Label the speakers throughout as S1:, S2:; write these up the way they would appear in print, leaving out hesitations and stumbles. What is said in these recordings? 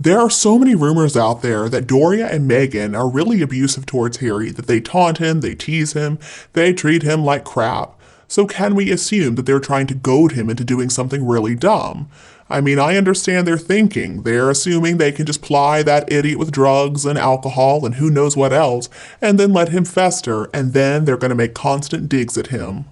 S1: There are so many rumors out there that Doria and Meghan are really abusive towards Harry, that they taunt him, they tease him, they treat him like crap. So can we assume that they're trying to goad him into doing something really dumb? I mean, I understand their thinking. They're assuming they can just ply that idiot with drugs and alcohol and who knows what else, and then let him fester, and then they're going to make constant digs at him.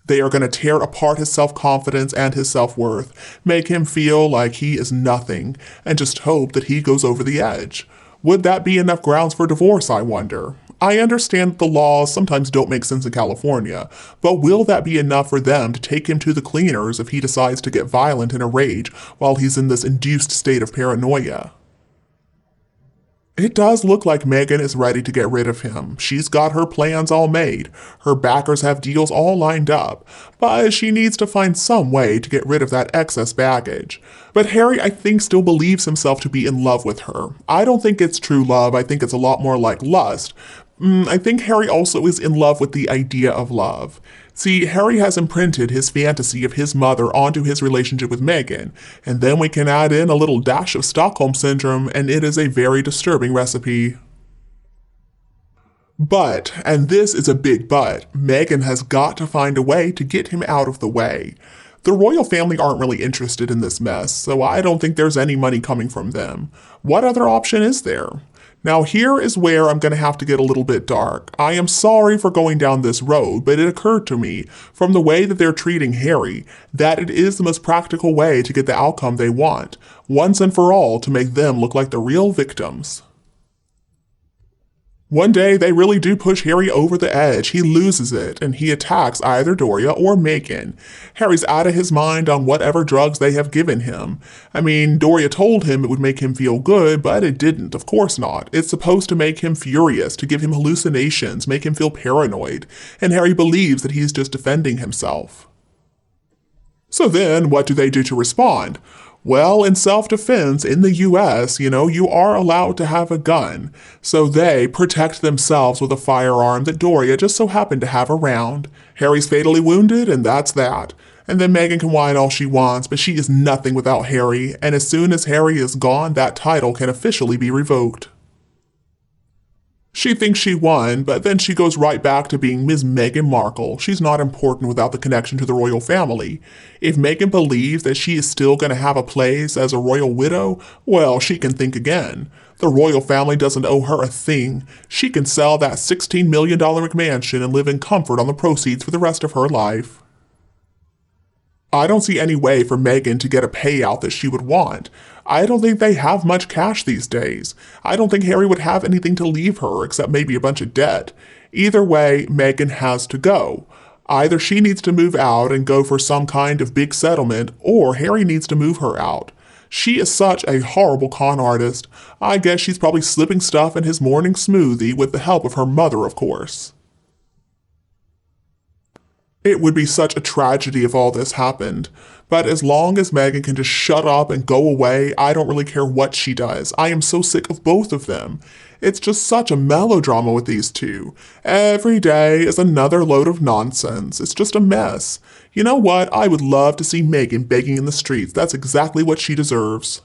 S1: They are going to tear apart his self-confidence and his self-worth, make him feel like he is nothing, and just hope that he goes over the edge. Would that be enough grounds for divorce, I wonder? I understand that the laws sometimes don't make sense in California, but will that be enough for them to take him to the cleaners if he decides to get violent in a rage while he's in this induced state of paranoia? It does look like Meghan is ready to get rid of him. She's got her plans all made. Her backers have deals all lined up. But she needs to find some way to get rid of that excess baggage. But Harry, I think, still believes himself to be in love with her. I don't think it's true love. I think it's a lot more like lust. I think Harry also is in love with the idea of love. See, Harry has imprinted his fantasy of his mother onto his relationship with Meghan, and then we can add in a little dash of Stockholm Syndrome, and it is a very disturbing recipe. But, and this is a big but, Meghan has got to find a way to get him out of the way. The royal family aren't really interested in this mess, so I don't think there's any money coming from them. What other option is there? Now here is where I'm going to have to get a little bit dark. I am sorry for going down this road, but it occurred to me, from the way that they're treating Harry, that it is the most practical way to get the outcome they want, once and for all, to make them look like the real victims. One day, they really do push Harry over the edge. He loses it, and he attacks either Doria or Meghan. Harry's out of his mind on whatever drugs they have given him. I mean, Doria told him it would make him feel good, but it didn't. Of course not. It's supposed to make him furious, to give him hallucinations, make him feel paranoid. And Harry believes that he's just defending himself. So then, what do they do to respond? Well, in self-defense, in the US, you are allowed to have a gun. So they protect themselves with a firearm that Doria just so happened to have around. Harry's fatally wounded, and that's that. And then Meghan can whine all she wants, but she is nothing without Harry, and as soon as Harry is gone, that title can officially be revoked. She thinks she won, but then she goes right back to being Ms. Meghan Markle. She's not important without the connection to the royal family. If Meghan believes that she is still going to have a place as a royal widow, well, she can think again. The royal family doesn't owe her a thing. She can sell that $16 million McMansion and live in comfort on the proceeds for the rest of her life. I don't see any way for Meghan to get a payout that she would want. I don't think they have much cash these days. I don't think Harry would have anything to leave her except maybe a bunch of debt. Either way, Meghan has to go. Either she needs to move out and go for some kind of big settlement, or Harry needs to move her out. She is such a horrible con artist. I guess she's probably slipping stuff in his morning smoothie with the help of her mother, of course. It would be such a tragedy if all this happened. But as long as Meghan can just shut up and go away, I don't really care what she does. I am so sick of both of them. It's just such a melodrama with these two. Every day is another load of nonsense. It's just a mess. You know what? I would love to see Meghan begging in the streets. That's exactly what she deserves.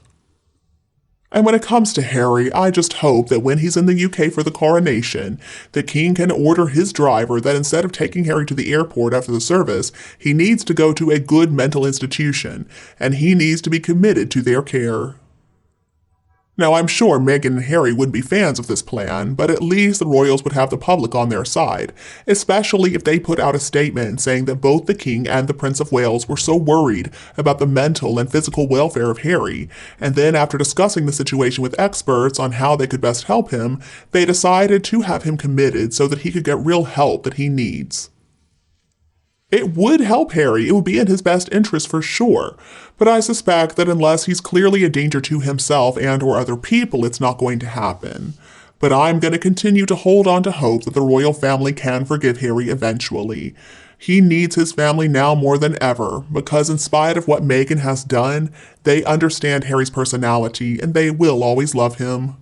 S1: And when it comes to Harry, I just hope that when he's in the UK for the coronation, the king can order his driver that instead of taking Harry to the airport after the service, he needs to go to a good mental institution, and he needs to be committed to their care. Now, I'm sure Meghan and Harry wouldn't be fans of this plan, but at least the royals would have the public on their side, especially if they put out a statement saying that both the King and the Prince of Wales were so worried about the mental and physical welfare of Harry, and then after discussing the situation with experts on how they could best help him, they decided to have him committed so that he could get real help that he needs. It would help Harry, it would be in his best interest for sure, but I suspect that unless he's clearly a danger to himself and or other people, it's not going to happen. But I'm going to continue to hold on to hope that the royal family can forgive Harry eventually. He needs his family now more than ever, because in spite of what Meghan has done, they understand Harry's personality and they will always love him.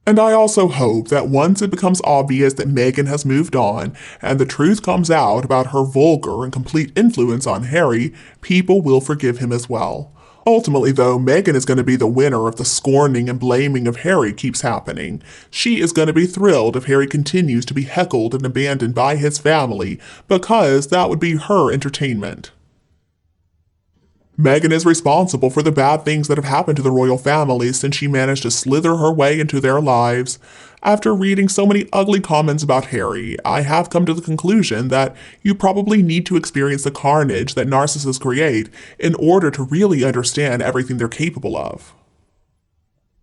S1: And I also hope that once it becomes obvious that Meghan has moved on and the truth comes out about her vulgar and complete influence on Harry, people will forgive him as well. Ultimately, though, Meghan is going to be the winner if the scorning and blaming of Harry keeps happening. She is going to be thrilled if Harry continues to be heckled and abandoned by his family, because that would be her entertainment. Meghan is responsible for the bad things that have happened to the royal family since she managed to slither her way into their lives. After reading so many ugly comments about Harry, I have come to the conclusion that you probably need to experience the carnage that narcissists create in order to really understand everything they're capable of.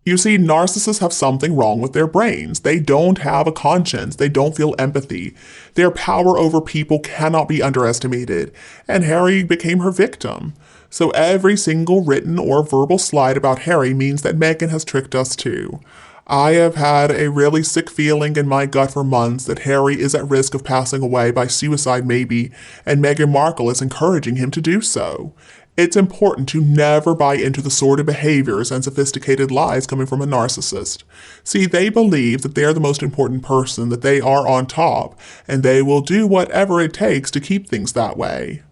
S1: You see, narcissists have something wrong with their brains. They don't have a conscience. They don't feel empathy. Their power over people cannot be underestimated, and Harry became her victim. So every single written or verbal slide about Harry means that Meghan has tricked us too. I have had a really sick feeling in my gut for months that Harry is at risk of passing away by suicide maybe, and Meghan Markle is encouraging him to do so. It's important to never buy into the sordid behaviors and sophisticated lies coming from a narcissist. See, they believe that they're the most important person, that they are on top, and they will do whatever it takes to keep things that way.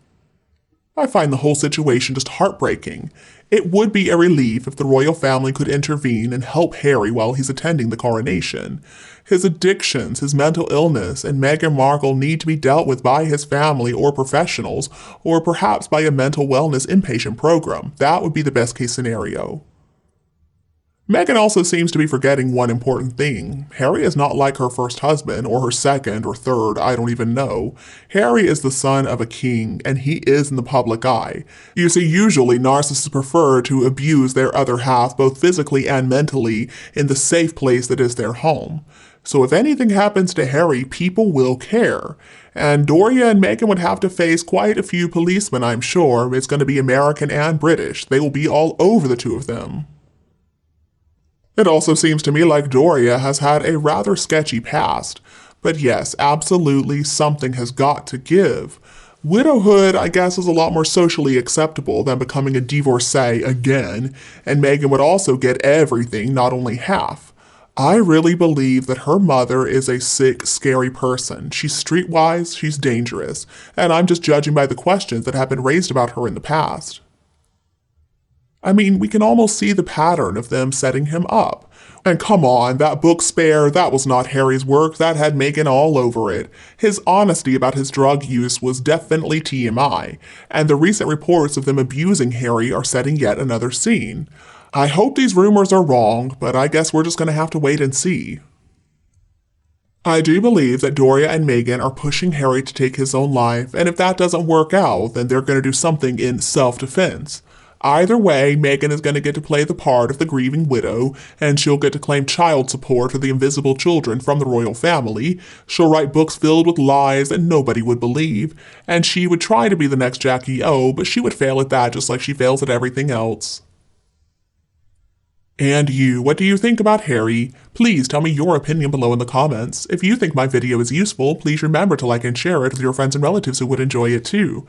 S1: I find the whole situation just heartbreaking. It would be a relief if the royal family could intervene and help Harry while he's attending the coronation. His addictions, his mental illness, and Meghan Markle need to be dealt with by his family or professionals, or perhaps by a mental wellness inpatient program. That would be the best case scenario. Meghan also seems to be forgetting one important thing. Harry is not like her first husband, or her second or third, I don't even know. Harry is the son of a king, and he is in the public eye. You see, usually narcissists prefer to abuse their other half both physically and mentally in the safe place that is their home. So if anything happens to Harry, people will care. And Doria and Meghan would have to face quite a few policemen, I'm sure. It's going to be American and British. They will be all over the two of them. It also seems to me like Doria has had a rather sketchy past. But yes, absolutely, something has got to give. Widowhood, I guess, is a lot more socially acceptable than becoming a divorcee again, and Meghan would also get everything, not only half. I really believe that her mother is a sick, scary person. She's streetwise, she's dangerous, and I'm just judging by the questions that have been raised about her in the past. I mean, we can almost see the pattern of them setting him up. And come on, that book Spare, that was not Harry's work, that had Meghan all over it. His honesty about his drug use was definitely TMI, and the recent reports of them abusing Harry are setting yet another scene. I hope these rumors are wrong, but I guess we're just going to have to wait and see. I do believe that Doria and Meghan are pushing Harry to take his own life, and if that doesn't work out, then they're going to do something in self-defense. Either way, Meghan is going to get to play the part of the grieving widow, and she'll get to claim child support for the invisible children from the royal family. She'll write books filled with lies that nobody would believe, and she would try to be the next Jackie O, but she would fail at that just like she fails at everything else. And you, what do you think about Harry? Please tell me your opinion below in the comments. If you think my video is useful, please remember to like and share it with your friends and relatives who would enjoy it too.